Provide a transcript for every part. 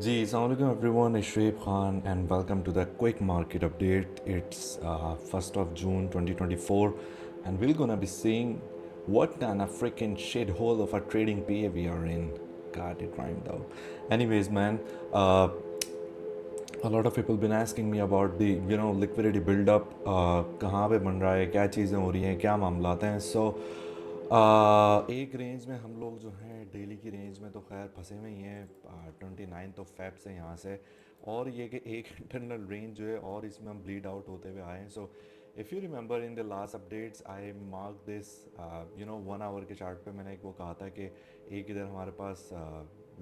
Ji, assalamualaikum everyone, it's Shoaib Khan and welcome to the quick market update. It's 1st of June 2024 and we're gonna be seeing what kind of freaking shithole of a trading PA we are in. God, it rhymed though. Anyways, man, a lot of people been asking me about the liquidity build up, कहाँ पे बन रहा है, क्या चीज़ें हो रही हैं, क्या मामलात हैं. एक रेंज में हम लोग जो हैं डेली की रेंज में तो खैर फंसे हुए ही हैं 29 फेब से यहाँ से. और ये कि एक इंटरनल रेंज जो है और इसमें हम ब्लीड आउट होते हुए आए हैं. So if you remember in the last updates I mark this 1 hour के चार्ट पे मैंने एक वो कहा था कि एक इधर हमारे पास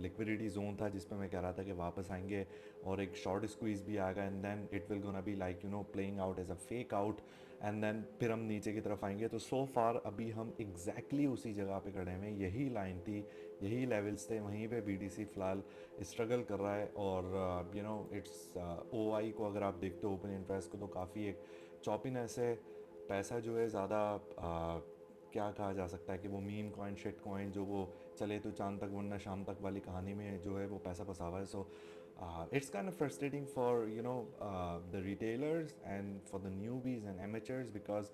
लिक्विडिटी जोन था जिस पे मैं कह रहा था कि वापस आएंगे और एक शॉर्ट स्क्वीज भी आएगा and then it will gonna be like playing out as a fake out and then फिर हम नीचे की तरफ आएंगे. तो सो फार अभी हम एग्जैक्टली उसी जगह पे खड़े हैं. यही लाइन थी, यही लेवल्स थे, वहीं पे BTC फ़िलहाल स्ट्रगल कर रहा है. और इट्स OI को अगर आप देखते हो, ओपन इंटरेस्ट को, तो काफ़ी एक चॉपीनेस है. पैसा जो है ज़्यादा क्या कहा जा सकता है कि वो मीम कॉइन, शिट कॉइन, जो वो चले तो चांद तक वरना शाम तक वाली कहानी में जो है वो पैसा फंसा हुआ है. सो it's kind of frustrating for the retailers and for the newbies and amateurs because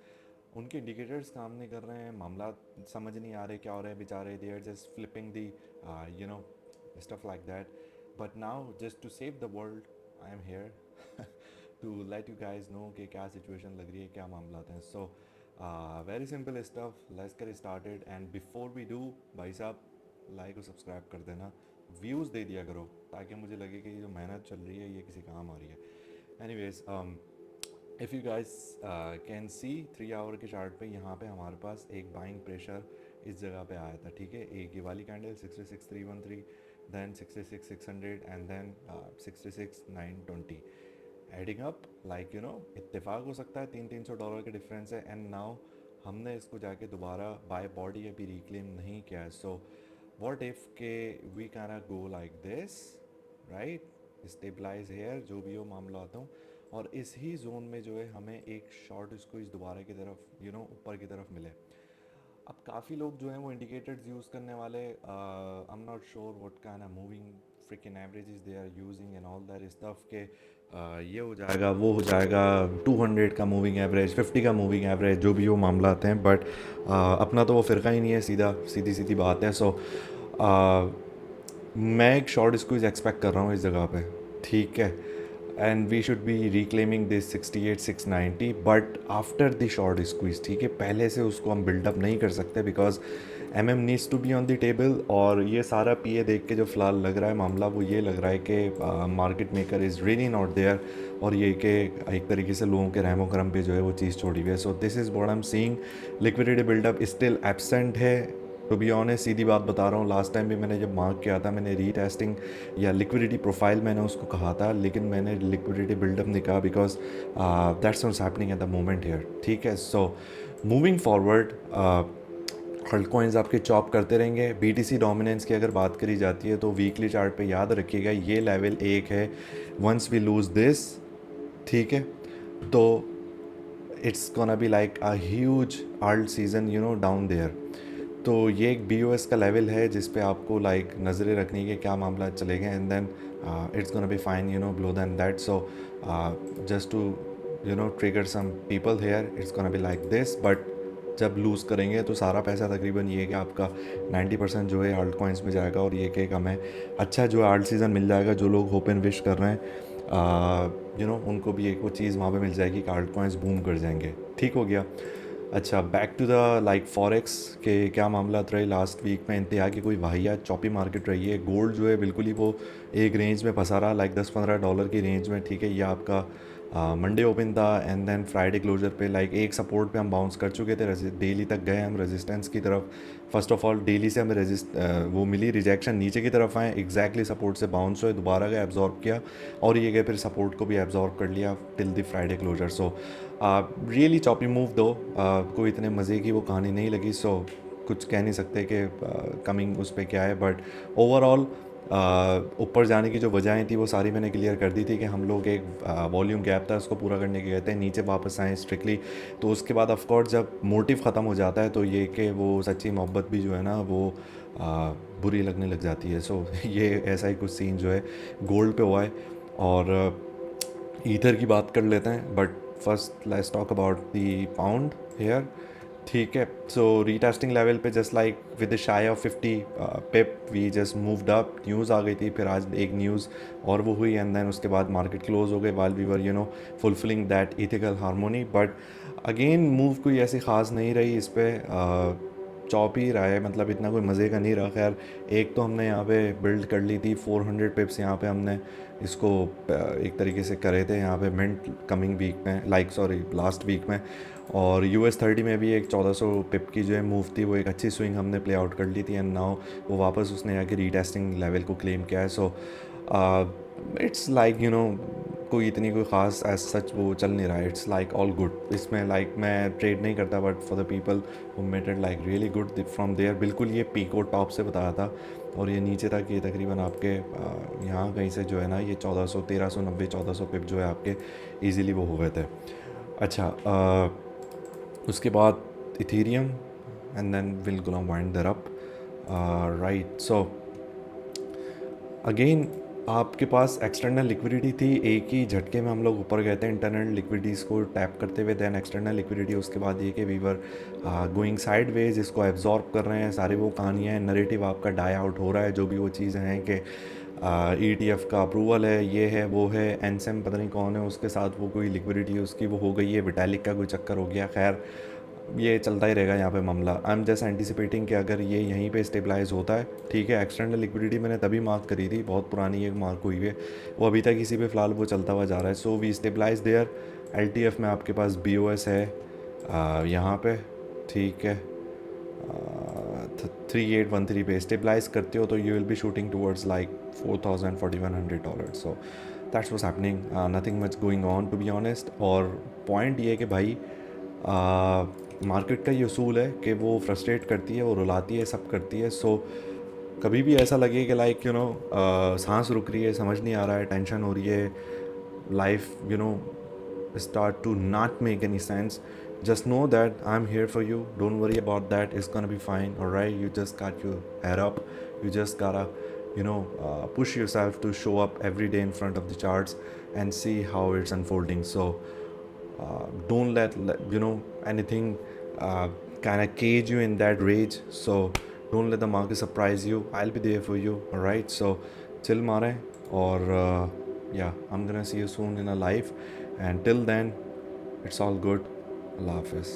उनके इंडिकेटर्स काम नहीं कर रहे हैं, मामला समझ नहीं आ रहे क्या हो रहे हैं बेचारे. They are just flipping the you know stuff like that. But now just to save the world I am here to let you guys know कि क्या सिचुएशन लग रही है, क्या मामला हैं. So very simple stuff, let's get started. And before we do, भाई साहब लाइक और सब्सक्राइब कर देना, व्यूज़ दे दिया करो ताकि मुझे लगे कि ये जो मेहनत चल रही है ये किसी काम आ रही है. Anyways, if you guys can see 3 hour के चार्ट पे यहाँ पे हमारे पास एक बाइंग प्रेशर इस जगह पे आया था. ठीक है, एक ये वाली candle 66,313, then 66,600 and then 66,920 adding up. Like इत्तेफाक हो सकता है $300 के डिफरेंस है. एंड नाउ हमने इसको जाके दोबारा बाय बॉडी अभी रिक्लेम नहीं किया है. सो what if के we kind of go like this, right, stabilize here, जो भी हो मामला होता हूँ. और इस ही जोन में जो है हमें एक शॉर्ट स्क्वीज दोबारा की तरफ ऊपर की तरफ मिले. अब काफ़ी लोग जो हैं वो इंडिकेटर्स यूज़ करने वाले, I am not sure what kind of moving fricking averages they are using and all that stuff के ये हो जाएगा, वो हो जाएगा, 200 का मूविंग एवरेज, 50 का मूविंग एवरेज, जो भी वो मामला आते हैं. बट अपना तो वो फ़िरका ही नहीं है, सीधी सीधी बात है. सो मैं एक शॉर्ट स्क्वीज एक्सपेक्ट कर रहा हूँ इस जगह पे. ठीक है, and we should be reclaiming this 68,690 but after the short squeeze. ठीक है, पहले से उसको हम बिल्डअप नहीं कर सकते because needs to be on the table. और ये सारा PA देख के जो फ़िलहाल लग रहा है मामला, वो ये लग रहा है कि market maker is really not there. और ये कि एक तरीके से लोगों के रहमो करम पे जो है वो चीज़ छोड़ी हुई है. So this is what I am seeing. Liquidity buildup still absent है. टू बी ऑनेस्ट, सीधी बात बता रहा हूँ, लास्ट टाइम भी मैंने जब मार्क किया था, मैंने रीटेस्टिंग या लिक्विडिटी प्रोफाइल मैंने उसको कहा था, लेकिन मैंने लिक्विडिटी बिल्डअप नहीं कहा because that's not happening at the moment here. ठीक है, सो मूविंग फॉरवर्ड हल्ट कॉइन्स आपके चॉप करते रहेंगे. BTC डोमिनेंस की अगर बात करी जाती है तो वीकली चार्ट पे याद रखिएगा ये लेवल एक है. वंस वी लूज़ दिस, ठीक है, तो it's gonna be like a huge alt season down there. तो ये एक BOS का लेवल है जिस पे आपको लाइक नज़रें रखनी है क्या मामला चलेगा. And then it's gonna be fine below than that. So just to trigger some people here, it's gonna be like this. But जब लूज़ करेंगे तो सारा पैसा तकरीबन ये कि आपका 90% जो है आल्ट कॉइन्स में जाएगा. और ये कि हमें अच्छा जो आल्ट सीज़न मिल जाएगा. जो लोग होप एंड विश कर रहे हैं उनको भी एक वो चीज़ वहाँ पे मिल जाएगी कि आल्ट कॉइन्स बूम कर जाएंगे. ठीक हो गया. अच्छा, back to the like forex के क्या मामला रहे लास्ट वीक में. इंतहा की कोई वाहियात चॉपी मार्केट रही है. गोल्ड जो है बिल्कुल ही वो एक रेंज में फंसा रहा, लाइक $10-15 की रेंज में. ठीक है, ये आपका मंडे ओपन था एंड देन फ्राइडे क्लोजर पे लाइक एक सपोर्ट पे हम बाउंस कर चुके थे. डेली तक गए हम रेजिस्टेंस की तरफ. फर्स्ट ऑफ ऑल डेली से हमें वो मिली रिजेक्शन, नीचे की तरफ आए, एग्जैक्टली सपोर्ट से बाउंस हुए, दोबारा गए, एब्जॉर्ब किया, और ये गए फिर सपोर्ट को भी एब्जॉर्ब कर लिया till the Friday closure. So really choppy move दो. कोई इतने मज़े की वो कहानी नहीं लगी. सो कुछ कह नहीं सकते कि कमिंग उस पर क्या है. बट ओवरऑल ऊपर जाने की जो वजहें थी वो सारी मैंने क्लियर कर दी थी कि हम लोग एक वॉल्यूम गैप था उसको पूरा करने के गए थे, नीचे वापस आए स्ट्रिक्टली. तो उसके बाद ऑफकोर्स जब मोटिव ख़त्म हो जाता है तो ये कि वो सच्ची मोहब्बत भी जो है ना वो बुरी लगने लग जाती है। सो ये ऐसा ही कुछ सीन जो है गोल्ड पे हुआ है। और ईथर की बात कर लेते हैं, but first let's talk about the pound here. ठीक है, सो रीटेस्टिंग लेवल पे just like with shy of 50 pip we just moved up. News आ गई थी, फिर आज एक न्यूज़ और वो हुई, एंड देन उसके बाद मार्केट क्लोज हो गए while we were fulfilling that ethical harmony. But again move कोई ऐसी ख़ास नहीं रही इस पर, चौप ही रहा है, मतलब इतना कोई मज़े का नहीं रहा। खैर, एक तो हमने यहाँ पे बिल्ड कर ली थी 400 पिप्स, यहाँ पे हमने इसको एक तरीके से करे थे यहाँ पे मिंट कमिंग वीक में, लाइक सॉरी लास्ट वीक में। और US 30 में भी एक 1400 पिप की जो है मूव थी, वो एक अच्छी स्विंग हमने प्ले आउट कर ली थी, एंड नाउ वो वापस उसने आके रीटेस्टिंग लेवल को क्लेम किया है। सो इट्स लाइक कोई इतनी कोई ख़ास एज सच वो चल नहीं रहा है। इट्स लाइक ऑल गुड इसमें, लाइक मैं ट्रेड नहीं करता, but for the people who made it like really good from there. बिल्कुल ये पीको टॉप से बताया था, और ये नीचे तक ये तकरीबन आपके यहाँ कहीं से जो है ना, ये 1400 1390 1400 पिप जो है आपके ईज़िली वो हो गए थे। अच्छा, उसके बाद Ethereum, and then will gonna wind there up, right. So again आपके पास एक्सटर्नल लिक्विडिटी थी, एक ही झटके में हम लोग ऊपर गए थे इंटरनल लिक्विडिटीज़ को टैप करते हुए, देन एक्सटर्नल लिक्विडिटी। उसके बाद ये कि वीवर गोइंग साइड वेज, इसको एब्जॉर्ब कर रहे हैं। सारी वो कहानियाँ हैं, नरेटिव आपका डाई आउट हो रहा है, जो भी वो चीज़ें हैं कि ETF का अप्रूवल है, ये है वो है, एनसेम पता नहीं कौन है, उसके साथ वो कोई लिक्विडिटी उसकी वो हो गई है, विटालिक का कोई चक्कर हो गया। खैर, ये चलता ही रहेगा यहाँ पे मामला। आई एम जस्ट एंटिसिपेटिंग कि अगर ये यहीं पे स्टेबलाइज होता है, ठीक है। एक्सटर्नल लिक्विडिटी मैंने तभी मार्क करी थी, बहुत पुरानी एक मार्क हुई है, वो अभी तक इसी पे फ़िलहाल वो चलता हुआ जा रहा है। So we stabilize there. LTF में आपके पास BOS है यहाँ पे, ठीक है। 3813 पे स्टेबलाइज करते हो तो you will be shooting towards like $4000 so that's what's happening, nothing much going on to be honest. और पॉइंट ये है कि भाई मार्केट का ये उसूल है कि वो फ्रस्ट्रेट करती है, वो रुलाती है, सब करती है। सो कभी भी ऐसा लगे कि लाइक सांस रुक रही है, समझ नहीं आ रहा है, टेंशन हो रही है, life start to not make any sense, just know that I'm here for you. Don't worry about that, it's gonna be fine, all right? You just got your head up, you just gotta push yourself to show up every day in front of the charts and see how it's unfolding. So don't let anything kind of cage you in that rage. So don't let the market surprise you. I'll be there for you, all right? So chill mare, or yeah, I'm gonna see you soon in a live, and till then it's all good. Allah Hafiz.